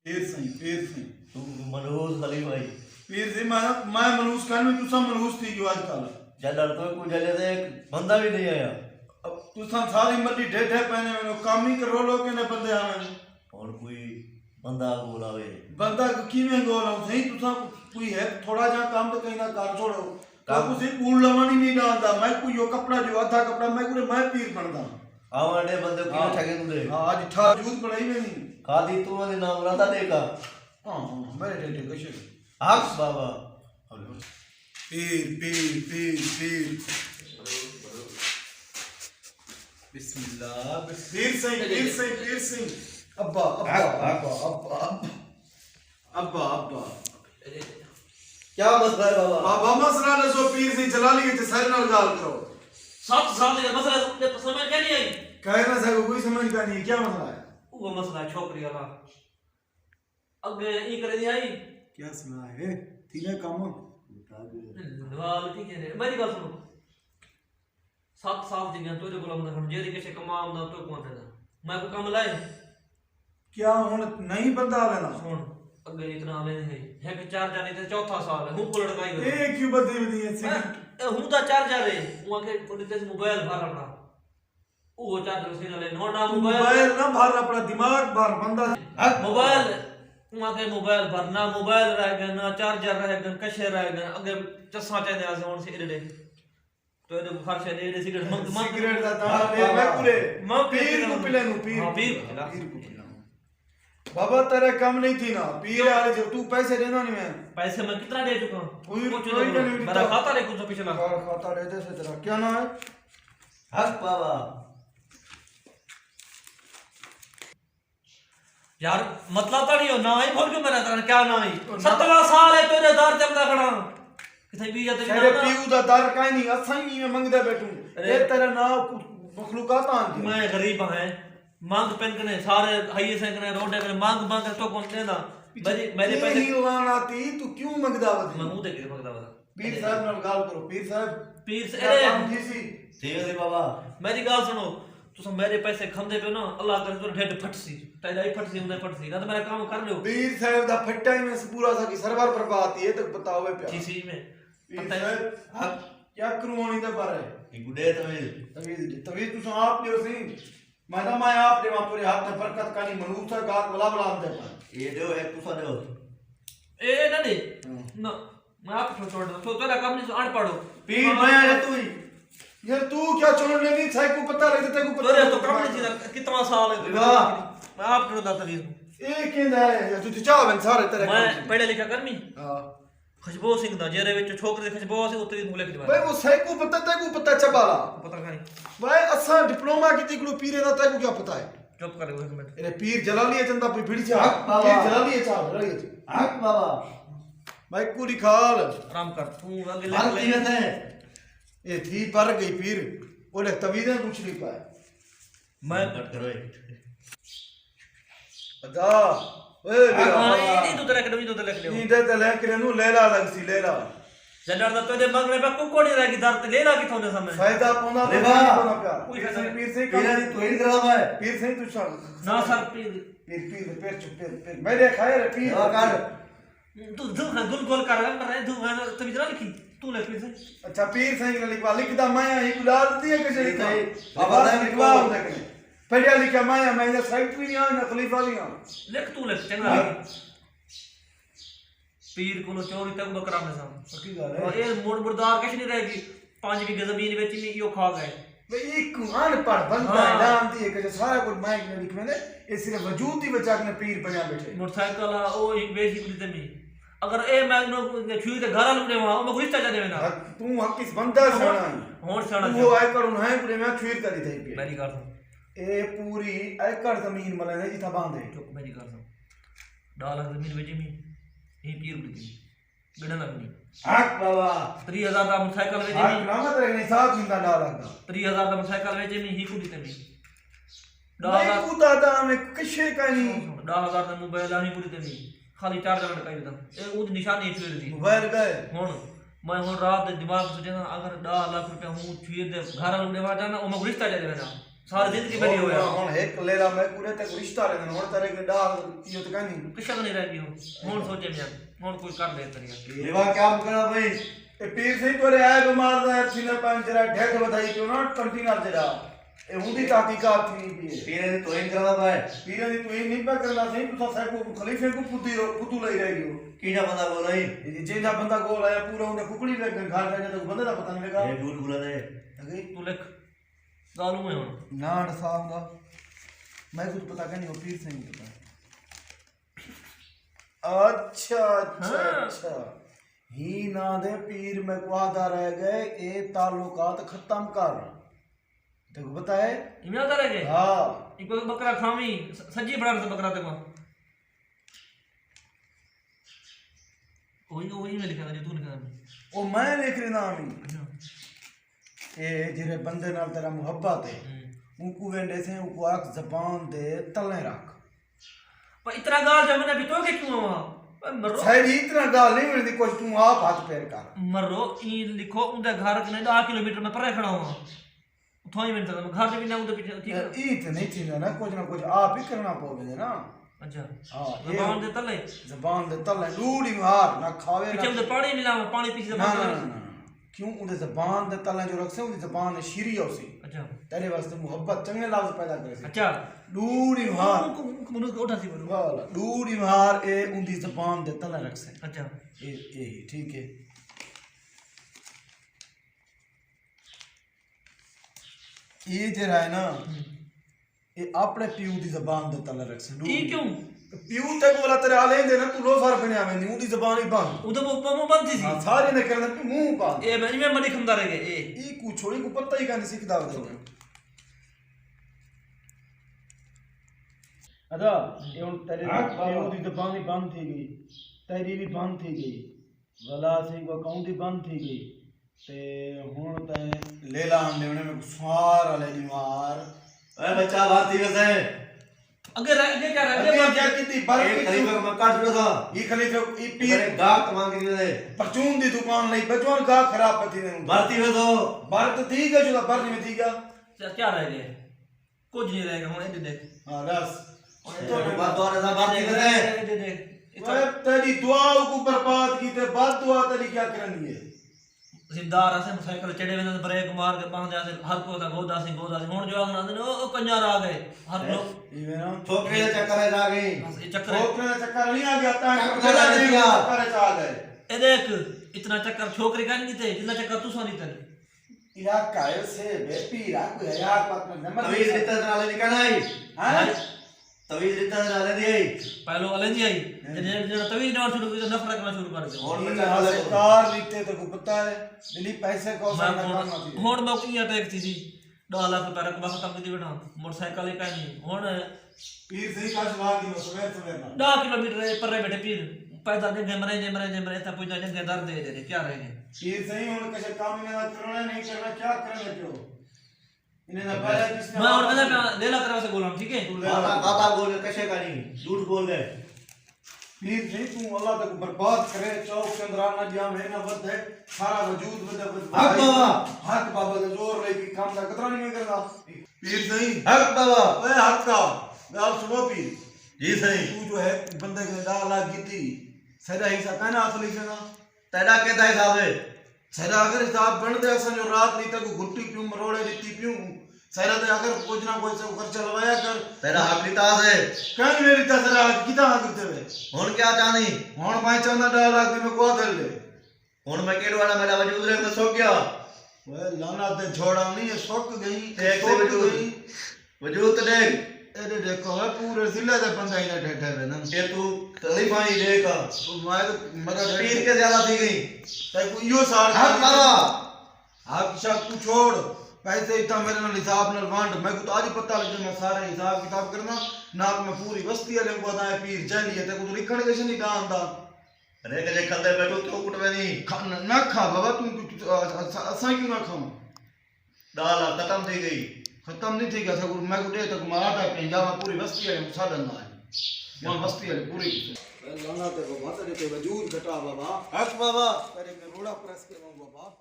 पीर सही तू मनहूस खली भाई पीर जी मैं मनहूस कान में तुसा मनहूस थी जो आजकल जल तो को जले से एक बंदा भी नहीं आया। अब तुसा सारी मर्जी ढेढे पहने में काम ही करो लोग ने बंदे आवे और कोई बंदा बोलावे बंदा की में गोल हो सही तुसा कोई है थोड़ा जा काम तो कहीं ना कर छोड़ो तो कुछ कूड़ लवानी नहीं डालदा मैं कोई यो कपड़ा जो आधा कपड़ा मैं पूरे मैं पीर बनदा आवड़े बंदे की ठगे तुले हां आज ठा जूत पड़ाई में नहीं खादी तू ने नाम रहा देखा हां मेरे ढेढे कशे हक बाबा पीर पीर पीर पीर बिस्मिल्लाह पीर सिंह अब्बा अब्बा अब्बा अब्बा अब्बा अब्बा क्या मसला है बाबा? बाबा मसला ने सो पीर सिंह जलाली के सर नाल गाल करो 7 साल का मसला ते समझ क्या नहीं आई कह ना सको कोई समझ का नहीं क्या मसला है वो मसला छोकरी वाला अगे ई करे दी आई क्या सुना है तीने काम वाल ठीक है मेरी गल सुनो 7 साल दी गन तोरे गोलम ना जेरी के कमाम ना तो कौन है मैं को काम लाए क्या हुन नहीं बंदा लेना सुन अगे इतना आवे है कि 4 जाने ते चौथा साल है हूं को लड़काई ए क्यों बदली बदी है हूं ता 4 जा रे वहां के पुलिस मोबाइल भर अपना वो 4 से ले नो ना मोबाइल ना भर अपना दिमाग भर बंदा मोबाइल वहां के मोबाइल भरना मोबाइल रह गया ना चार्जर रह गया कशे रह गया अगे चस्सा चाहते आ होन से एडे तो ये फर्श है एडे सिगरेट सिगरेट दा ता ले मैं पूरे पीर को पिले नु पीर हां पीर को बाबा तेरे कम नहीं थी ना पीर वाले जो तू पैसे देना नहीं मैं पैसे मैं कितना दे चुका कोई नहीं मेरा खाता ले कुछ पिछला खाता दे दे से तेरा क्या नाम है हक बाबा यार मतलब तो नहीं हो ना ही भोग जो मेरा तेरा क्या ना ही 17 साल है तेरे दार चलदा खड़ा किथे भी जाते तेरे पीऊ दा दर काई नहीं असां ही में मंगदे बैठू ए तेरा नाम मखलूकात आंदी मैं गरीब है मांग पेंकने सारे हाईए से कने रोडे कने मांग मांग तो कौन देना मेरे पैसे नहीं लाना ती तू क्यों मंगदा वदी मैं मुंह देख मंगदा वदा पीर साहब नाल गाल करो पीर से अरे अरे ठीक है बाबा मेरी गाल सुनो तुम मेरे पैसे खंदे पे ना अल्लाह करे तो ढेड फटसी तेरा ही फटसी उंदे फटसी ना तो मेरा काम कर लो पीर साहब दा फट्टा ही में से पूरा सा की सरवर बर्बाद है तो बताओ पे किसी में पीर साहब हक क्या करवानी दे पर है एक गुडे तवीज तू आप लियो सी मैं आप दे वहां पूरे हाथ में बरकत कानी मनूब सा गाल बला बला दे ये दो एक तुसा दो ए ना दे ना मैं आप छोड़ दो तो तेरा काम नहीं अड़ पड़ो पीर मैं है तू ही यार तू क्या छोड़ने नहीं छाई को पता लग जाता को तेरे तो काम नहीं जीना कितना साल है वाह मैं आप छोड़ दा तवीज एक केंदा है तू चाह बन सारे तेरे मैं पढ़े लिखा करमी हां खुशबू सिंह दा जेरे विच छोकरे खुशबू से उतरी मुले के भाई वो सही को पता चबाला पता नहीं भाई असा डिप्लोमा की गुरु पीरे दा तेको क्या पता है चुप करे एक मिनट अरे पीर जलाली चंदा भिड़ी चा पीर जलाली चा हक बाबा भाई पूरी खाल आराम कर तू आगे हक ले ठीक है ये थी पर गई पीर ओले तवीदे कुछ नहीं पाए मैं कट करो अदा ओए नहीं तो तेरा कदमी तो तेरा ले नींदे ते लेके नु लेला लगसी लेला जडर दा तो मंगने पे कुकोड़ी रहेगी दर्द लेला की थोने समय फायदा पौना अरे वाह। पीर से पीर ने तो ही करा है पीर से तू चल ना सर पीर पीर चुप पीर मेरे खाए रे पीर कर तू गुल गोल कर रहा है तू तो इधर लिखी तू ले पीर से अच्छा पीर से लिखवा लिखदा माया ही गुलाल दी है कैसे लिखा बाबा बाबा ने लिखवा होता है पढ़िया लिखा माया मैंने साइट भी नहीं आ ना खलीफा भी आ लिख तू लिख चंगा पीर को चोरी तक बकरा में साम पक्की गल और ये मोड़ मुर्दार कुछ नहीं रहेगी 5 बीघे जमीन बेची नहीं यो खा गए भाई एक अनपढ़ बंदा है नाम दी है कि सारा कुछ माइक में लिख मैंने ये सिर्फ वजूद ही बचा के पीर बना बैठे मोटरसाइकिल ओ एक बेची कुछ तमी अगर ए मैं नो छुई ते घर लुटे वहां मैं गुस्सा जाने ना तू हक किस बंदा सोना होड़ सड़ा वो आय कर है पूरे में छुई कर दी थी मेरी कर ए पूरी एकड़ जमीन मले है जिथा बांधे चुप मेरी कर डाला जमीन बेची में ये पीर बुद्धि गणना लगनी हक बाबा 30,000 का मोटरसाइकिल बेची हक में नाम तेरे ने साथ मिंदा डाला लगा 30,000 का मोटरसाइकिल बेची में ही कुड़ी तमी नहीं कूदा था में कशे का नहीं 10,000 का मोबाइल आनी कुड़ी तमी खाली चार्जर लटकाई दम ए उद निशानी छुई दी मोबाइल गए हुन मैं हुन रात दिमाग सोचे ना अगर 10 लाख रुपया हूं छुई दे घर लुटे वा जाना ओ मैं गुस्सा जाने ना सारी जिंदगी मेरी होया ਹੁਣ ਇੱਕ ਲੇਲਾ ਮੈਂ ਪੂਰੇ ਤੇ ਰਿਸ਼ਤਾ ਰਹਿੰਦਾ ਹੁਣ ਤੇਰੇ ਕੇ ਡਾਲ ਕੀ ਉਹ ਤਾਂ ਕਹਿੰਦੀ किशक नहीं रह गई हुन सोचे मैं हुन कोई कर दे तरिया लेवा क्या करना भाई ਇਹ ਪੀਰ ਸਿੰਘ ਤੋਰੇ ਆਏ ਬਿਮਾਰ ਦਾ ਸੀਨੇ ਪੰਜ ਜਰਾ ਢੱਡ ਵਧਾਈ ਕਿਉਂ ਨਾ ਕੰਟੀਨਰ ਜਰਾ ਇਹ ਹੁੰਦੀ ਤਹਕੀਕਾਤ थी भी पीरे ने तो इन करना भाई ਪੀਰਾਂ ਦੀ ਤੂੰ ਨਹੀਂ ਪਾ ਕਰਨਾ ਸਹੀ ਤੂੰ ਸਾਹਿਬ ਕੋ ਖਲੀਫੇ ਕੋ ਪੁੱਤੂ ਲਈ ਰਹਿ ਗਿਓ कीड़ा बंदा बोल रही ਇਹ ਜਿਹਦਾ ਬੰਦਾ ਕੋਲ ਆਇਆ ਪੂਰਾ ਉਹਨੇ ਕੁਕੜੀ ਲੈ ਕੇ ਘਰ ਜਾ ਤਾਂ ਬੰਦੇ ਦਾ ਪਤਾ ਨਹੀਂ ਲੱਗਾ ये झूठ बोला दे तू लिख गालू में हुन ਨਾ ਸਾਹਬ ਦਾ ਮੈਂ ਕੁਝ ਪਤਾ ਕਹਿੰਦੀ ਉਹ ਪੀਰ ਸਿੰਘ ਪਤਾ अच्छा अच्छा अच्छा ही ना दे पीर में वादा रह गए ये ताल्लुकात खत्म कर देखो बताए इमें आता रह गए हाँ इको बकरा खामी सज्जी बड़ा से बकरा देखो वही में लिखा था जो तू लिखा था वो मैं लिख रही नाम ये जिरे बंदे नाल तेरा मुहब्बत है उनको वेंडे से उनको आख जबान दे तले रख पर इतना गाल जब मैंने भी तो के क्यों हुआ मरो सही इतना गाल नहीं मिलती कुछ तू आप हाथ पैर कर मरो ई लिखो उनके घर के 10 किलोमीटर में परे खड़ा हुआ उठो ही मिनट घर से भी ना उनके पीछे ठीक है ई तो नहीं थी ना कुछ आप ही करना पड़ेगा ना अच्छा हाँ जबान दे तले जबान दे तले डूडी मार ना खावे पीछे उनके पानी मिला पानी पीछे ना जबान ना क्यों उनके जबान दे तले जो रखसे उनकी जबान शीरी होसी अच्छा तेरे वास्ते मोहब्बत चंगे लफ्ज पैदा करे सी अच्छा डूडी मार मनु को उठा सी मनु वाला डूडी मार ए उनकी जबान दे तले रखसे अच्छा यही ठीक है ये जरा है ना ये अपने प्यू दी जबान दे तले रखसे ई क्यों प्यू तक बोला तेरे आले दे ना तू लो सार बनिया में नी उदी जबान ही बंद उधर वो बंद थी हां सारे ने करना कि मुंह बंद ए मैं मनी खंदा रह गए ए ई को छोड़ी को पता ही कानी सीखदा हो अदा ये उन तेरे प्यू दी जबान ही बंद थी गई तेरी भी बंद थी गई वला सिंह को अकाउंट ही बंद थी गई ते हुन ते लेला आंदे में सारा ले दी मार अरे बच्चा बात थी वैसे अगर क्या रह अगे गया क्या कीती बर एक खलीफा को मैं काट दिया था ई खलीफे ई मेरे पीर गाहक मांग रही थे परचून दी दुकान नहीं बचवन गा खराब पति ने भर्ती हुए तो बर तो ठीक है जो बर नहीं ठीक है क्या रह गए कुछ नहीं रह गया हुन देख हां बस बात तो ऐसा बात नहीं करते दे देख ओए तेरी दुआओं को बर्बाद की ते बाद दुआ तेरी क्या करनी है जिंदार ऐसे साइकिल चढ़े हुए ब्रेक मार के पांच ऐसे हर को था गोदा सिंह हुन जो आंगना दे ओ कंजार आ गए हर लोग ये ना छोकरे के चक्कर है आ गई बस ये चक्कर है छोकरे का चक्कर नहीं आ गया ता चक्कर नहीं गया। चक्कर आ गए ए देख इतना चक्कर छोकरी का नहीं थे जितना चक्कर तू सोनी तेरे इलाका है से बेपीरा को यार पत में नंबर तवीज रिश्ता नाले निकल आई हां तवीज रिश्ता नाले दी पहलो अलंजी आई जब तवीज डाल शुरू की नफरत करना शुरू कर दिया और ये बच्चा नाले को कार लीते तो को पता है दिल्ली पैसे को मैं सारा काम आती हुन मैं किया तो एक चीज 10 लाख रुपए रकबा खत्म कर दी बैठा मोटरसाइकिल ही कहीं हुन पीर सही का सवाल की सवेर सवेर ना 10 किलोमीटर पर बैठे पीर पैदा दे जमरे ता पूजा जंगे दर्द दे क्या रह गए पीर सही होने कैसे काम में करना नहीं करना क्या करना क्यों इन्हें ना पहले किसने मैं और कहता लेला तरह से बोल रहा हूं ठीक है बाबा बोल कैसे करी झूठ बोल गए पीर नहीं तू अल्लाह तक बर्बाद करे चौक के अंदर आना जिया में ना बद है सारा वजूद बद हक बाबा हक बाबा का जोर लेके काम का कतरा नहीं करना पीर सही हक बाबा ओए हक का मैं सुनो पीर जी सही तू जो है बंदे के 10 लाख की थी सदा हिस्सा कहना असली से ना तेरा कहता है साहब सदा अगर हिसाब बन दे असन जो रात नहीं तक गुट्टी पियूं मरोड़े रीति पियूं सदा ते अगर कुछ ना कोई से खर्चा लवाया कर तेरा हक लिता है कहीं मेरी तसरा किता हक देवे हुन क्या चाहनी हुन मैं चाहना 10 लाख में को दे ले हुन मैं केड़ वाला मेरा वजूद रे मैं सो गया ओए लाना ते छोड़ा नहीं ये सोक गई एक से वजूद तो देख एरे देखो है पूरे जिले दे बंदा ही ना ठेठे वे ना ये तू तलीफा ही देख तो मैं तो मगर पीर के ज्यादा थी गई तै को यो सार हक बाबा हक शक तू छोड़ पैसे इतना मेरे नाल हिसाब नाल वांड मैं को तो आज ही पता लग गया मैं सारे हिसाब किताब करना ना मैं पूरी बस्ती वाले को बताया पीर जली है ते को तो लिखण कैसे नहीं डांदा अरे के खंदे बैठो क्यों कुटवे नहीं ना खा बाबा तू असा क्यों ना खाऊं दाल खत्म थी गई खत्म नहीं थी क्या सगुर मैं को दे तक मारा पंजाब में पूरी बस्ती वाले साधन ना है वहां बस्ती वाले पूरी लाना ते को मत दे वजूद घटा बाबा हक बाबा करे में रोड़ा प्रेस के बाबा